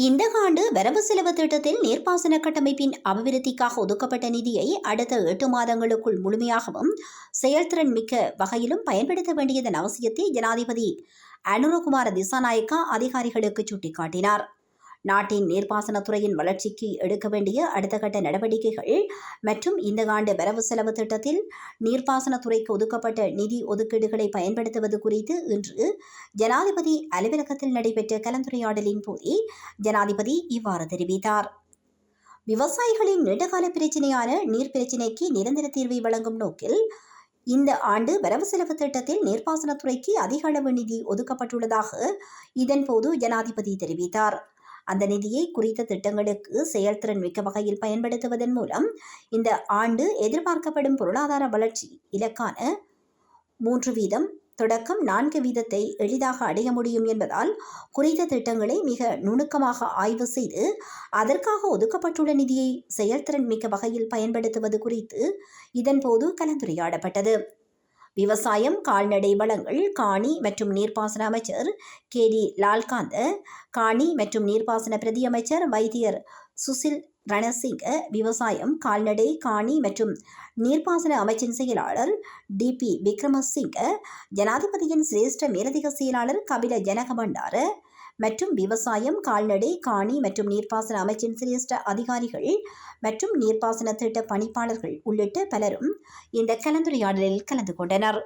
இந்த ஆண்டு வரவு செலவு திட்டத்தில் நீர்ப்பாசன கட்டமைப்பின் அபிவிருத்திக்காக ஒதுக்கப்பட்ட நிதியை அடுத்த 8 மாதங்களுக்குள் முழுமையாகவும் செயல்திறன் மிக்க வகையிலும் பயன்படுத்த வேண்டியதன் அவசியத்தை ஜனாதிபதி அனுரகுமார திசாநாயக்கா அதிகாரிகளுக்கு சுட்டிக்காட்டினார். நாட்டின் நீர்ப்பாசனத்துறையின் வளர்ச்சிக்கு எடுக்க வேண்டிய அடுத்த கட்ட நடவடிக்கைகள் மற்றும் இந்த ஆண்டு வரவு செலவு திட்டத்தில் நீர்ப்பாசனத்துறைக்கு ஒதுக்கப்பட்ட நிதி ஒதுக்கீடுகளை பயன்படுத்துவது குறித்து இன்று ஜனாதிபதி அலுவலகத்தில் நடைபெற்ற கலந்துரையாடலின் போதே ஜனாதிபதி இவ்வாறு தெரிவித்தார். விவசாயிகளின் நீண்டகால பிரச்சினையான நீர் பிரச்சினைக்கு நிரந்தர தீர்வை வழங்கும் நோக்கில் இந்த ஆண்டு வரவு செலவு திட்டத்தில் நீர்ப்பாசனத்துறைக்கு அதிக அளவு நிதி ஒதுக்கப்பட்டுள்ளதாக இதன்போது ஜனாதிபதி தெரிவித்தார். அந்த நிதியை குறித்த திட்டங்களுக்கு செயல்திறன் மிக்க வகையில் பயன்படுத்துவதன் மூலம் இந்த ஆண்டு எதிர்பார்க்கப்படும் பொருளாதார வளர்ச்சி இலக்கான 3% தொடக்கம் 4% எளிதாக அடைய முடியும் என்பதால் குறித்த திட்டங்களை மிக நுணுக்கமாக ஆய்வு செய்து அதற்காக ஒதுக்கப்பட்டுள்ள நிதியை செயல்திறன் மிக்க வகையில் பயன்படுத்துவது குறித்து இதன்போது கலந்துரையாடப்பட்டது. விவசாயம், கால்நடை வளங்கள், காணி மற்றும் நீர்ப்பாசன அமைச்சர் கே.டி. லால்காந்த, காணி மற்றும் நீர்ப்பாசன பிரதி அமைச்சர் வைத்தியர் சுசில் ரணசிங்க, விவசாயம், கால்நடை, காணி மற்றும் நீர்ப்பாசன அமைச்சின் செயலாளர் டி.பி. விக்ரமசிங்க, ஜனாதிபதியின் சிரேஷ்ட மேலதிக செயலாளர் கபில ஜனகபண்டார மற்றும் விவசாயம், கால்நடை, காணி மற்றும் நீர்ப்பாசன அமைச்சின் சிரேஷ்ட அதிகாரிகள் மற்றும் நீர்ப்பாசன திட்ட பணிப்பாளர்கள் உள்ளிட்ட பலரும் இந்த கலந்துரையாடலில் கலந்து கொண்டனர்.